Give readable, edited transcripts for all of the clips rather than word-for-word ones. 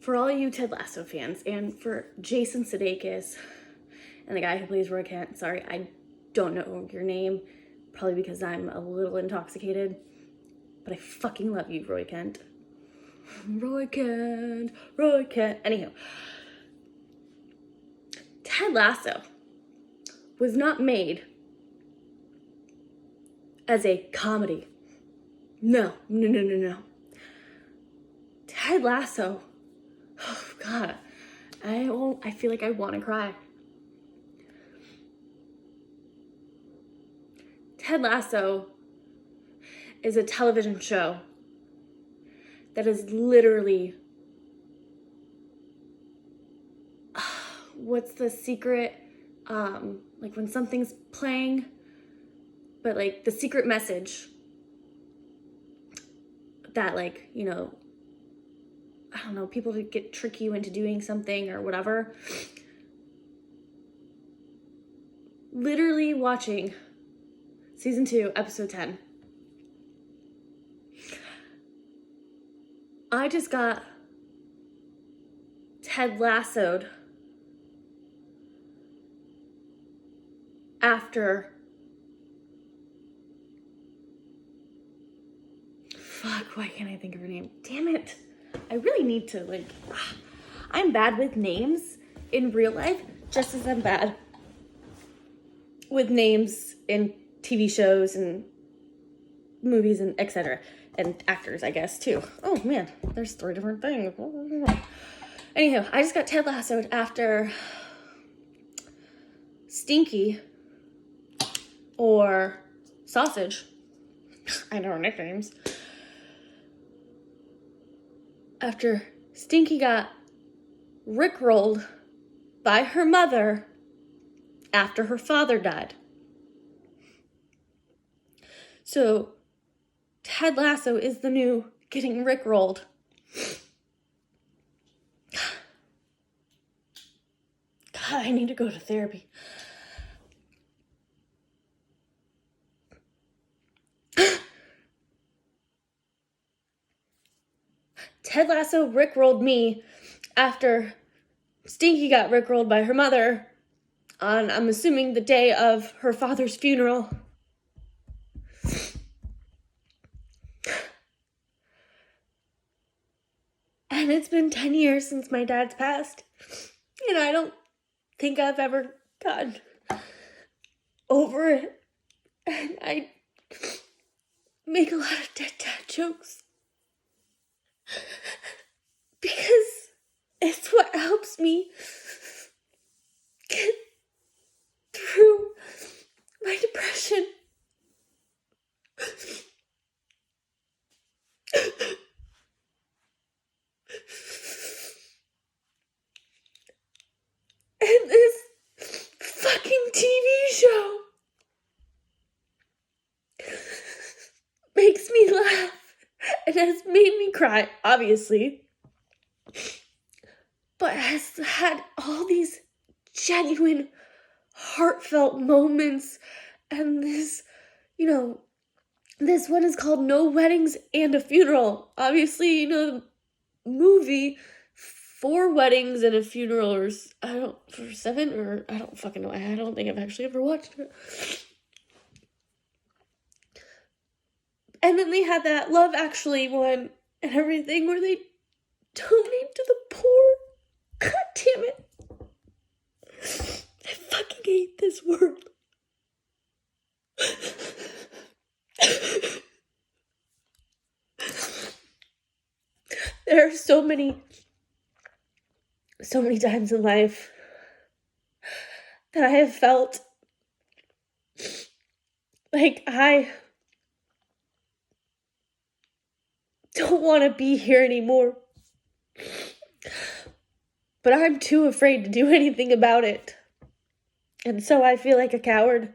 for all you Ted Lasso fans, and for Jason Sudeikis and the guy who plays Roy Kent, sorry, I don't know your name, probably because I'm a little intoxicated, but I fucking love you, Roy Kent. Roy Kent. Anyhow, Ted Lasso was not made as a comedy. No. Ted Lasso, oh God, I feel like I want to cry. Ted Lasso is a television show that is literally, what's the secret, like when something's playing, but like the secret message that, like, you know, I don't know, people get trick you into doing something or whatever. Literally watching season 2, episode 10. I just got Ted Lassoed after, why can't I think of her name? Damn it. I really need to, like, I'm bad with names in real life, just as I'm bad with names in TV shows and movies and etc. And actors, I guess, too. Oh, man, there's 3 different things. Anyhow, I just got Ted Lassoed after Stinky or Sausage. I know her nicknames. After Stinky got rickrolled by her mother after her father died. So, Ted Lasso is the new getting rickrolled. God, I need to go to therapy. Ted Lasso rickrolled me after Stinky got rickrolled by her mother on, I'm assuming, the day of her father's funeral. And it's been 10 years since my dad's passed. And I don't think I've ever gotten over it. And I make a lot of dead dad jokes. Because it's what helps me get through my depression. And this fucking TV show makes me laugh. It has made me cry, obviously, but has had all these genuine, heartfelt moments, and this, you know, this one is called No Weddings and a Funeral. Obviously, you know, the movie 4 weddings and a funeral, or I don't fucking know. I don't think I've actually ever watched it. And then they had that Love Actually one and everything where they donate to the poor. God damn it. I fucking hate this world. There are so many times in life that I have felt like I don't want to be here anymore. But I'm too afraid to do anything about it. And so I feel like a coward.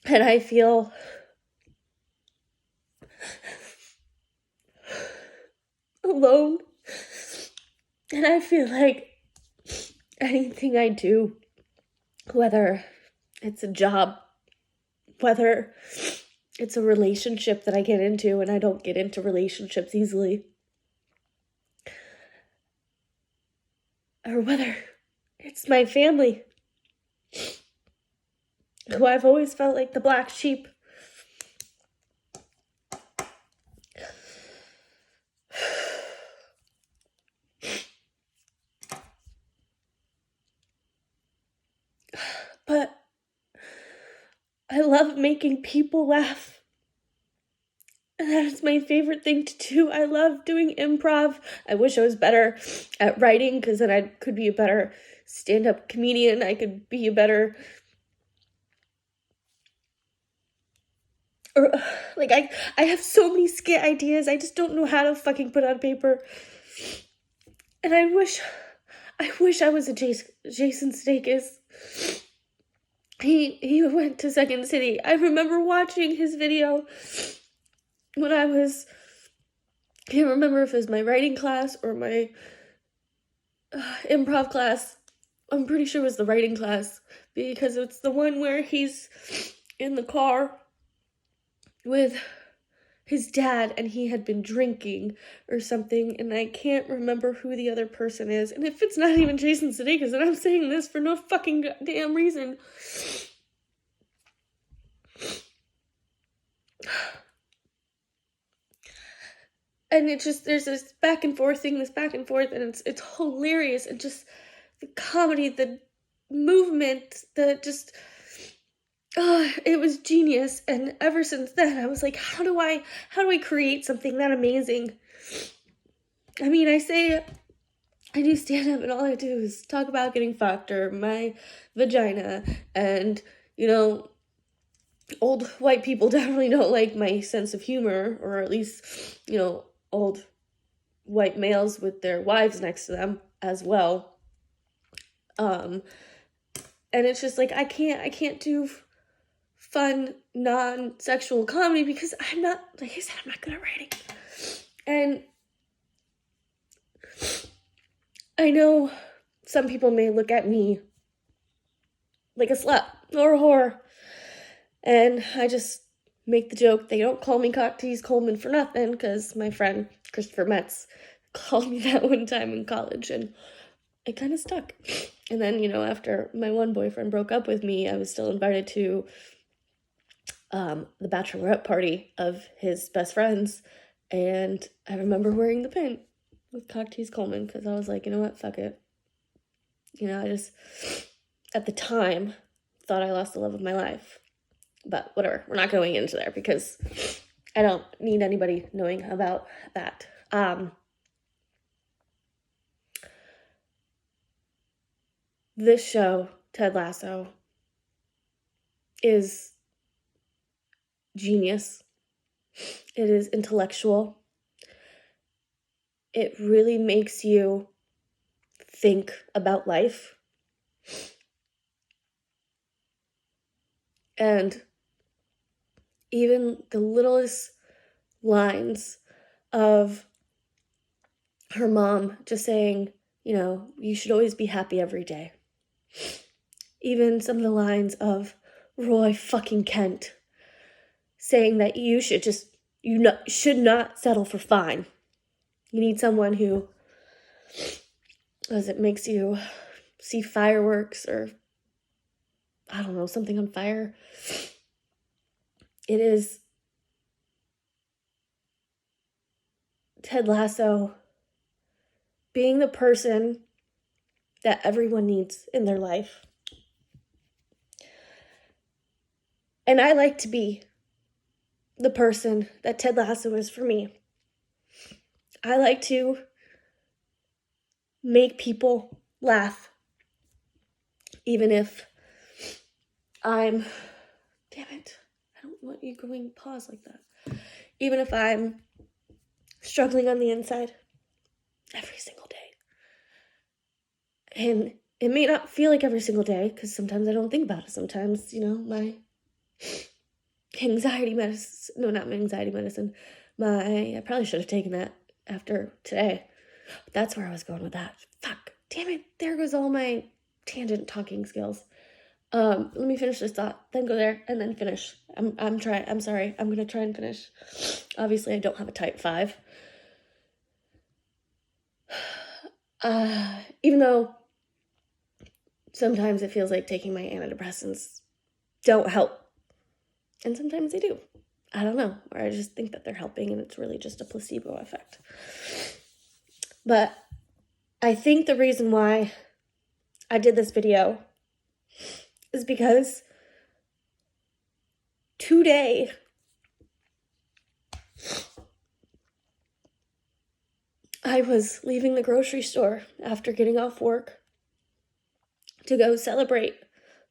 And I feel alone. And I feel like anything I do, whether it's a job, whether it's a relationship that I get into, and I don't get into relationships easily, or whether it's my family, who I've always felt like the black sheep. But I love making people laugh. And that is my favorite thing to do. I love doing improv. I wish I was better at writing, because then I could be a better stand-up comedian. I could be a better... Or, like, I have so many skit ideas. I just don't know how to fucking put on paper. And I wish I was a Jason Sudeikis. He went to Second City. I remember watching his video when I can't remember if it was my writing class or my improv class. I'm pretty sure it was the writing class, because it's the one where he's in the car with his dad and he had been drinking or something, and I can't remember who the other person is. And if it's not even Jason Sudeikis, then I'm saying this for no fucking damn reason. And it just, there's this back and forth, and it's hilarious, and just the comedy, the movement, it was genius. And ever since then, I was like, how do I create something that amazing? I mean, I say I do stand-up, and all I do is talk about getting fucked or my vagina, and, old white people definitely don't like my sense of humor, or at least, old white males with their wives next to them as well. And it's just like, I can't do fun, non-sexual comedy, because I'm not, like I said, I'm not good at writing. And I know some people may look at me like a slut or a whore, and I just make the joke. They don't call me Cocktease Coleman for nothing, because my friend Christopher Metz called me that one time in college, and it kind of stuck. And then, after my one boyfriend broke up with me, I was still invited to the bachelorette party of his best friends, and I remember wearing the pin with Cocktease Coleman, because I was like, you know what, fuck it. I just, at the time, thought I lost the love of my life. But whatever, we're not going into there, because I don't need anybody knowing about that. This show, Ted Lasso, is genius. It is intellectual. It really makes you think about life. And even the littlest lines of her mom just saying, you should always be happy every day. Even some of the lines of Roy fucking Kent saying that you should not settle for fine. You need someone who, makes you see fireworks, or, I don't know, something on fire. It is Ted Lasso being the person that everyone needs in their life. And I like to be the person that Ted Lasso is for me. I like to make people laugh, even if damn it, I don't want you going pause like that. Even if I'm struggling on the inside every single day. And it may not feel like every single day, because sometimes I don't think about it. Sometimes, my anxiety medicine, no, not my anxiety medicine, I probably should have taken that after today. But that's where I was going with that. Fuck, damn it, there goes all my tangent talking skills. Let me finish this thought, then go there, and then finish. I'm sorry, I'm gonna try and finish. Obviously, I don't have a type 5. Even though sometimes it feels like taking my antidepressants don't help. And sometimes they do. I don't know. Or I just think that they're helping and it's really just a placebo effect. But I think the reason why I did this video is because today I was leaving the grocery store after getting off work to go celebrate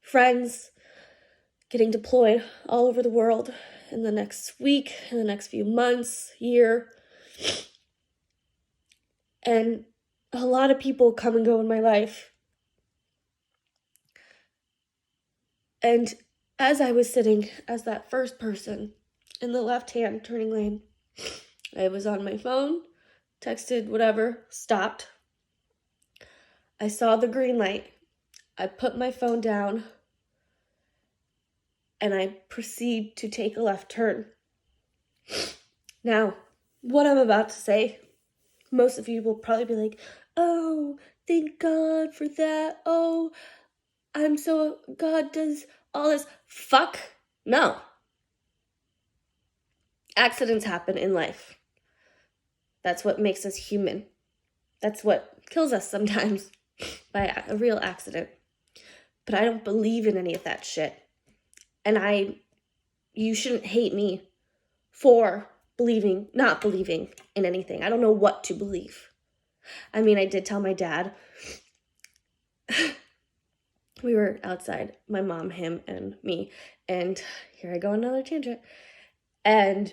friends getting deployed all over the world in the next week, in the next few months, year. And a lot of people come and go in my life. And as I was sitting as that first person in the left-hand turning lane, I was on my phone, texted whatever, stopped. I saw the green light. I put my phone down and I proceed to take a left turn. Now, what I'm about to say, most of you will probably be like, oh, thank God for that. Oh, God does all this. Fuck no. Accidents happen in life. That's what makes us human. That's what kills us sometimes by a real accident. But I don't believe in any of that shit. And you shouldn't hate me for not believing in anything. I don't know what to believe. I mean, I did tell my dad. We were outside, my mom, him, and me. And here I go on another tangent. And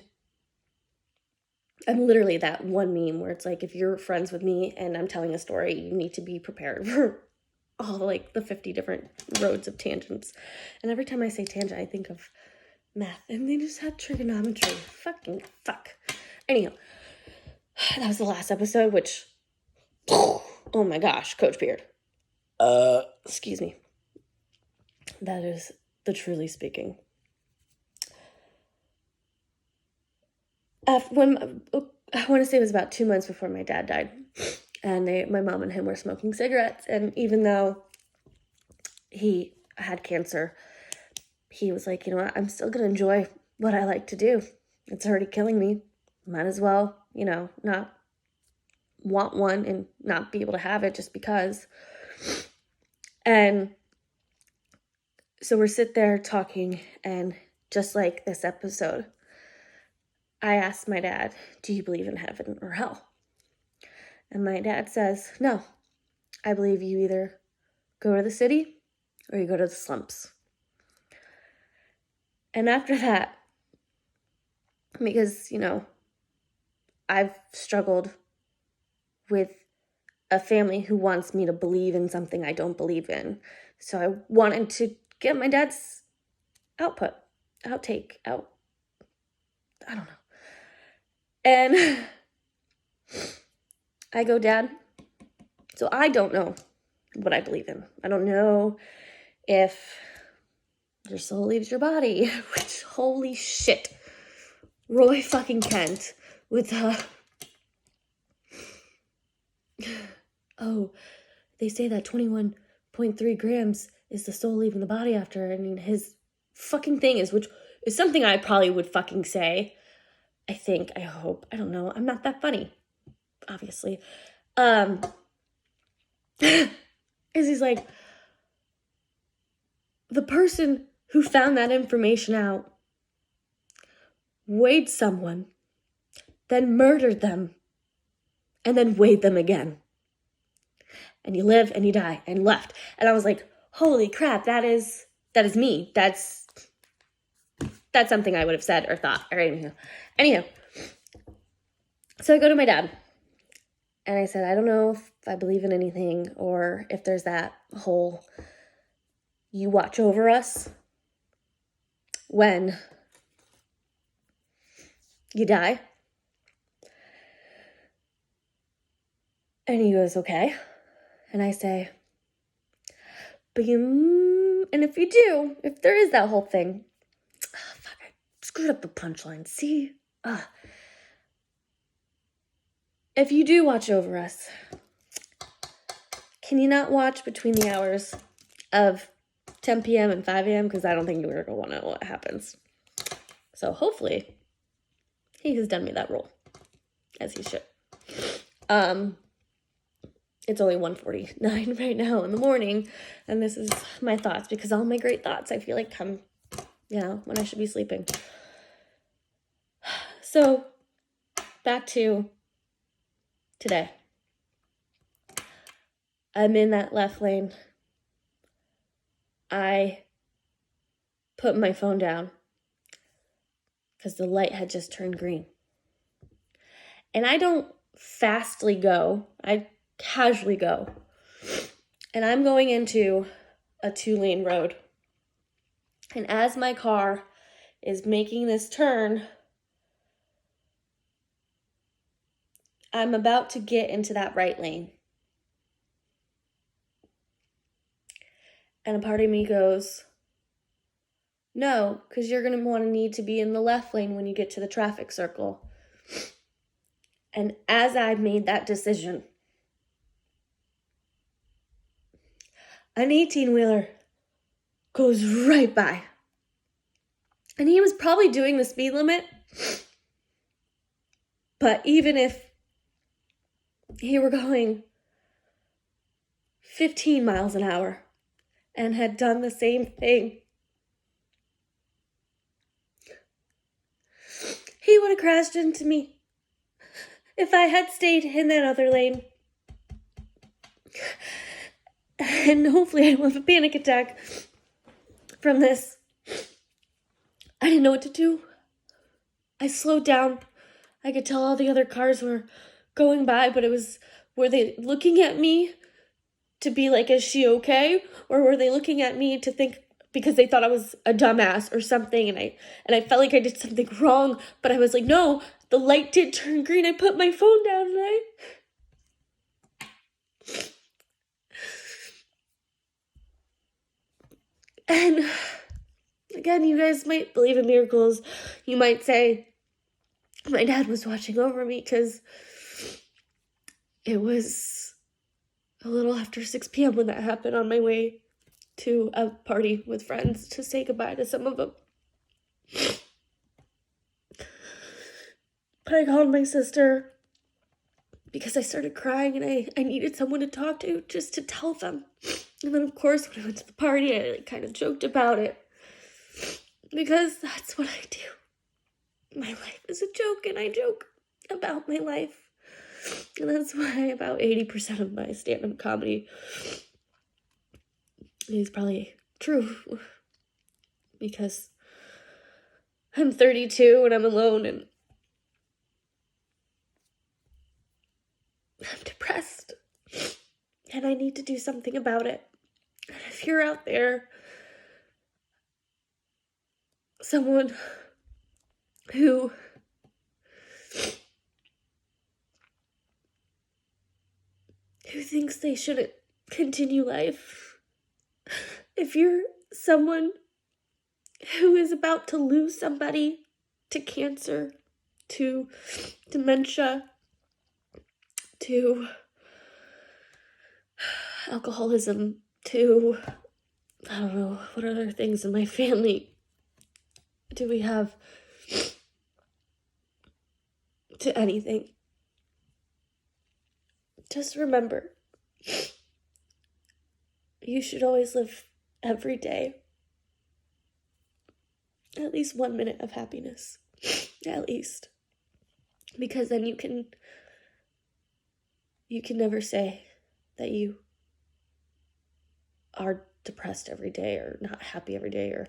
I'm literally that one meme where it's like, if you're friends with me and I'm telling a story, you need to be prepared for all like the 50 different roads of tangents. And every time I say tangent, I think of math. And they just had trigonometry. Fucking fuck. Anyhow, that was the last episode, which, oh my gosh, Coach Beard. Excuse me. That is the truly speaking. I want to say it was about 2 months before my dad died. And my mom and him were smoking cigarettes. And even though he had cancer, he was like, you know what, I'm still going to enjoy what I like to do. It's already killing me. Might as well, not want one and not be able to have it just because. And so we're sit there talking, and just like this episode, I asked my dad, do you believe in heaven or hell? And my dad says, no, I believe you either go to the city or you go to the slums. And after that, because, I've struggled with a family who wants me to believe in something I don't believe in. So I wanted to get my dad's outtake, I don't know. And I go, Dad, so I don't know what I believe in. I don't know if your soul leaves your body, which, holy shit. Roy fucking Kent with oh, they say that 21.3 grams is the soul leaving the body after. I mean, his fucking thing which is something I probably would fucking say. I think, I hope, I don't know. I'm not that funny, obviously. Is he's like, the person who found that information out weighed someone, then murdered them, and then weighed them again. And you live and you die and left. And I was like, holy crap, that is me. That's something I would have said or thought. Or anyhow. So I go to my dad and I said, I don't know if I believe in anything or if there's that whole you watch over us when you die. And he goes, okay. And I say, but and if you do, if there is that whole thing, fuck, I screwed up the punchline. See? If you do watch over us, can you not watch between the hours of 10 p.m. and 5 a.m.? Because I don't think you're going to want to know what happens. So hopefully he has done me that role, as he should. It's only 1:49 right now in the morning, and this is my thoughts, because all my great thoughts, I feel like, come, when I should be sleeping. So, back to today. I'm in that left lane. I put my phone down because the light had just turned green. And I don't fastly go. I casually go. And I'm going into a 2-lane road. And as my car is making this turn, I'm about to get into that right lane. And a part of me goes, no, because you're going to need to be in the left lane when you get to the traffic circle. And as I made that decision, an 18-wheeler goes right by. And he was probably doing the speed limit. But even if he were going 15 miles an hour and had done the same thing, he would have crashed into me if I had stayed in that other lane. And hopefully I won't have a panic attack from this. I didn't know what to do. I slowed down. I could tell all the other cars were going by, but were they looking at me to be like, is she okay? Or were they looking at me to think, because they thought I was a dumbass or something, and I felt like I did something wrong, but I was like, no, the light did turn green. I put my phone down, and again, you guys might believe in miracles. You might say my dad was watching over me, because it was a little after 6 p.m. when that happened, on my way to a party with friends to say goodbye to some of them. But I called my sister because I started crying, and I needed someone to talk to, just to tell them. And then, of course, when I went to the party, I kind of joked about it, because that's what I do. My life is a joke, and I joke about my life. And that's why about 80% of my stand-up comedy is probably true. Because I'm 32 and I'm alone, and I'm depressed. And I need to do something about it. And if you're out there, someone who thinks they shouldn't continue life, if you're someone who is about to lose somebody to cancer, to dementia, to alcoholism, to, I don't know, what other things in my family do we have, to anything, just remember, you should always live every day at least 1 minute of happiness, at least, because then you can never say that you are depressed every day, or not happy every day, or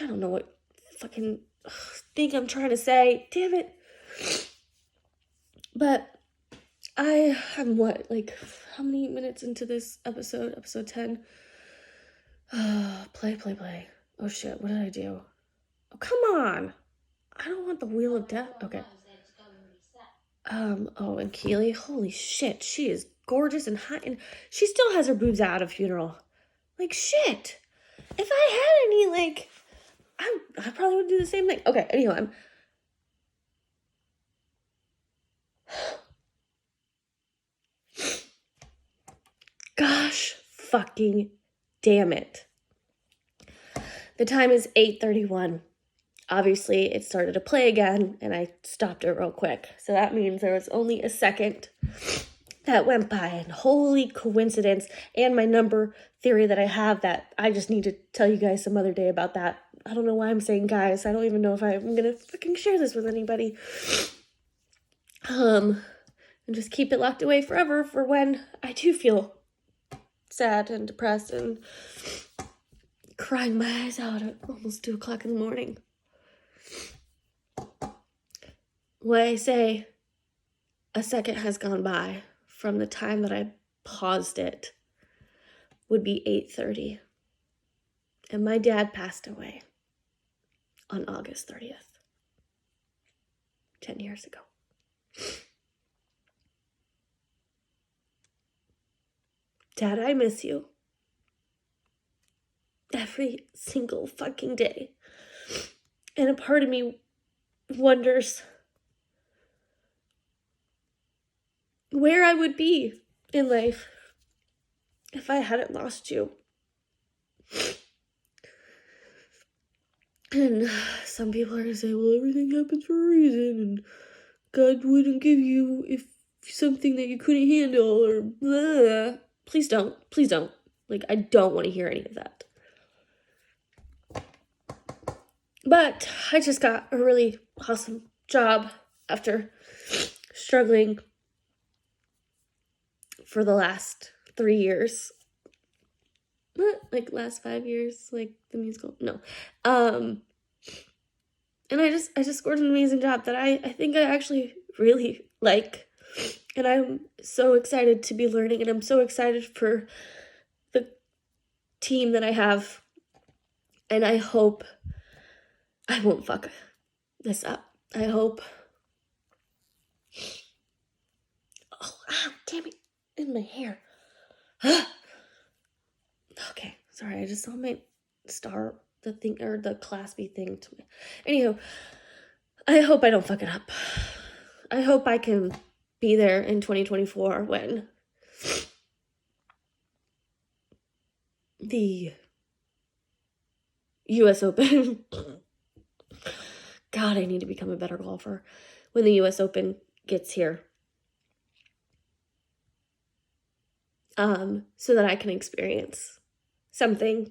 I don't know what fucking thing I'm trying to say, damn it. But I'm how many minutes into this episode 10? Play. Oh shit, what did I do? Oh, come on. I don't want the wheel of death. Okay. And Keely, holy shit, she is gorgeous and hot, and she still has her boobs out of funeral. Like, shit. If I had any, I probably would do the same thing. Okay, anyway, Gosh fucking damn it. The time is 8:31. Obviously, it started to play again, and I stopped it real quick. So that means there was only a second that went by, and holy coincidence, and my number theory that I have that I just need to tell you guys some other day about that. I don't know why I'm saying guys. I don't even know if I'm gonna fucking share this with anybody. And just keep it locked away forever for when I do feel sad and depressed and crying my eyes out at almost 2 o'clock in the morning. When I say a second has gone by from the time that I paused it would be 8:30. And my dad passed away on August 30th, 10 years ago. Dad, I miss you. Every single fucking day. And a part of me wonders where I would be in life if I hadn't lost you. And some people are going to say, well, everything happens for a reason, and God wouldn't give you if something that you couldn't handle, or blah. Please don't. Please don't. Like, I don't want to hear any of that. But I just got a really awesome job after struggling for the last 3 years. What? Like last 5 years? Like the musical? No. And I just scored an amazing job that I think I actually really like. And I'm so excited to be learning, and I'm so excited for the team that I have. And I hope I won't fuck this up. I hope. Oh, damn it. In my hair. Okay, sorry, I just saw my star, the thing, or the claspy thing to me. Anyhow, I hope I don't fuck it up. I hope I can be there in 2024 when the US Open, God, I need to become a better golfer, when the US Open gets here. So that I can experience something,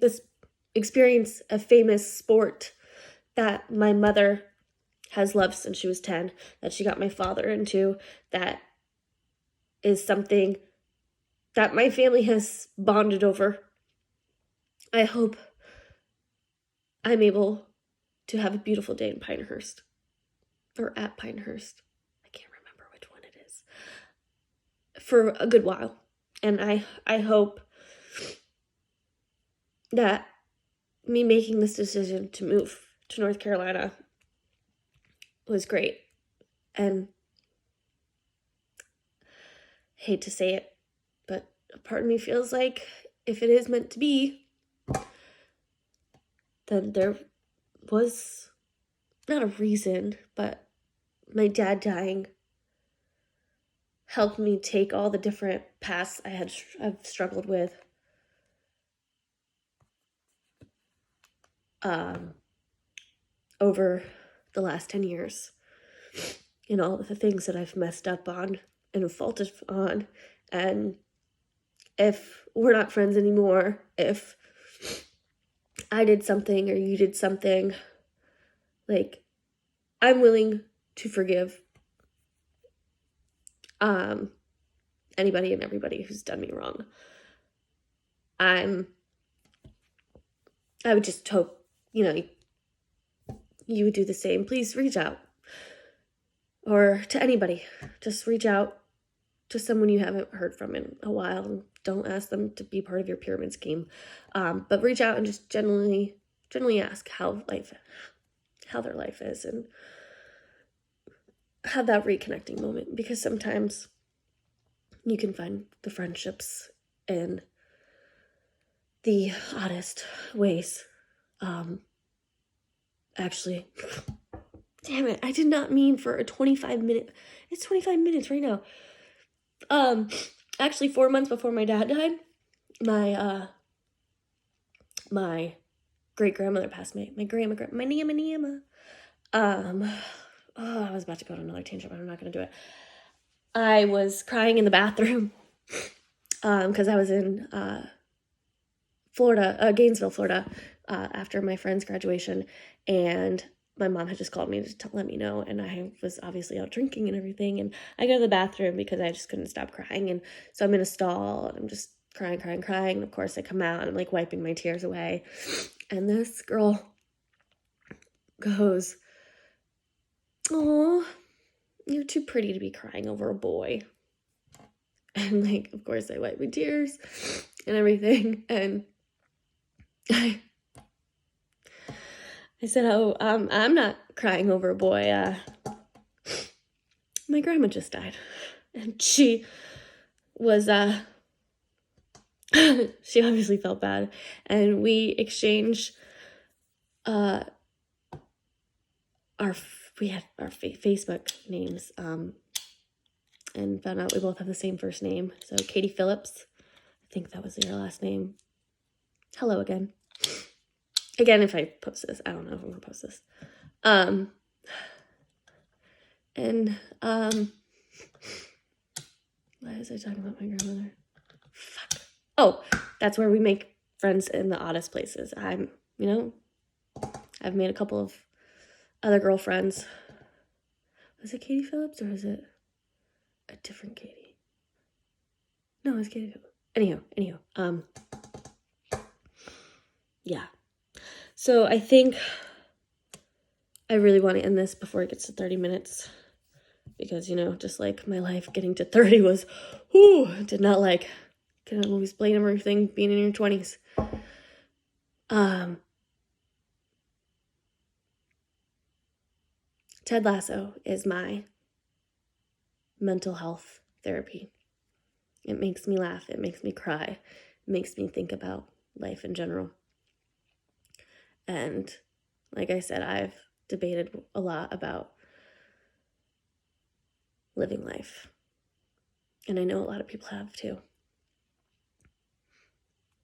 experience a famous sport that my mother has loved since she was 10, that she got my father into, that is something that my family has bonded over. I hope I'm able to have a beautiful day in Pinehurst, or at Pinehurst. I can't remember which one it is, for a good while. And I hope that me making this decision to move to North Carolina was great. And I hate to say it, but a part of me feels like if it is meant to be, then there was not a reason, but my dad dying helped me take all the different paths I've struggled with. Over the last 10 years, and all of the things that I've messed up on and faulted on. And if we're not friends anymore, if I did something or you did something, like, I'm willing to forgive anybody and everybody who's done me wrong. I would just hope, you would do the same. Please reach out. Or to anybody. Just reach out to someone you haven't heard from in a while. And don't ask them to be part of your pyramid scheme. But reach out and just genuinely ask how their life is, and have that reconnecting moment. Because sometimes you can find the friendships in the oddest ways. Actually, damn it, I did not mean for a 25-minute, it's 25 minutes right now. Actually, 4 months before my dad died, my great-grandmother passed away. My Nama. I was about to go to another tangent, but I'm not going to do it. I was crying in the bathroom because I was in Florida, Gainesville, Florida, after my friend's graduation, and my mom had just called me to let me know, and I was obviously out drinking and everything, and I go to the bathroom because I just couldn't stop crying, and so I'm in a stall, and I'm just crying, and of course I come out, and I'm like wiping my tears away, and this girl goes, "Oh, you're too pretty to be crying over a boy." And like, of course I wipe my tears and everything, and I said, "Oh, I'm not crying over a boy. My grandma just died." And she was, she obviously felt bad. And we exchanged, we had our Facebook names, and found out we both have the same first name. So Katie Phillips, I think that was your last name. Hello again. Again, if I post this, I don't know if I'm gonna post this. Why was I talking about my grandmother? Fuck. Oh, that's where we make friends in the oddest places. I've made a couple of other girlfriends. Was it Katie Phillips or was it a different Katie? No, it was Katie Phillips. Anyhow, yeah. So I think I really want to end this before it gets to 30 minutes because, just like my life getting to 30 was, did not like, can always blame everything being in your 20s. Ted Lasso is my mental health therapy. It makes me laugh. It makes me cry. It makes me think about life in general. And like I said, I've debated a lot about living life. And I know a lot of people have too.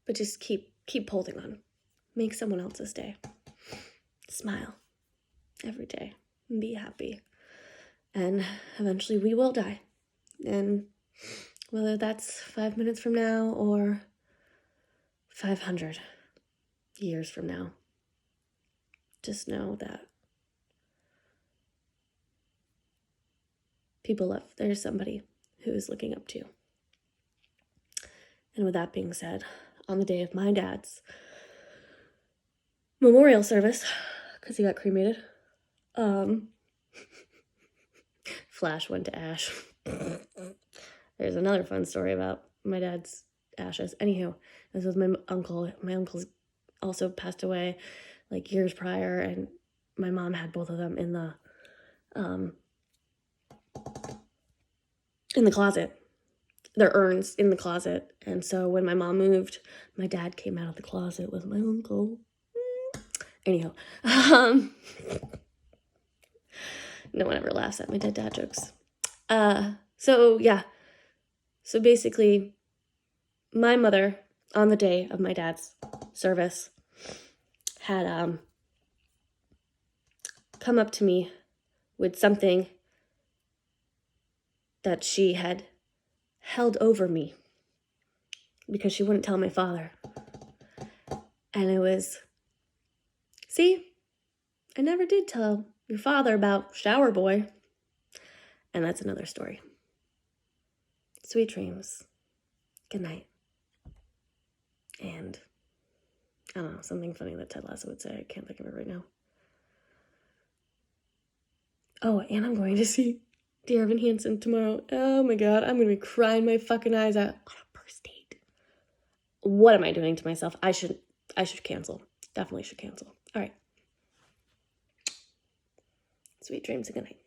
But just keep holding on. Make someone else's day. Smile every day and be happy. And eventually we will die. And whether that's 5 minutes from now or 500 years from now, just know that there's somebody who is looking up to you. And with that being said, on the day of my dad's memorial service, because he got cremated, Flash went to ash. There's another fun story about my dad's ashes. Anywho, this was my uncle. My uncle's also passed away like years prior, and my mom had both of them in the closet. Their urns in the closet. And so when my mom moved, my dad came out of the closet with my uncle. Anyhow, no one ever laughs at my dead dad jokes. So basically, my mother, on the day of my dad's service, had come up to me with something that she had held over me because she wouldn't tell my father. And it was, "See, I never did tell your father about Shower Boy." And that's another story. Sweet dreams. Good night. And I don't know, something funny that Ted Lasso would say. I can't think of it right now. Oh, and I'm going to see Dear Evan Hansen tomorrow. Oh my God, I'm going to be crying my fucking eyes out on a first date. What am I doing to myself? I should cancel. Definitely should cancel. All right. Sweet dreams and good night.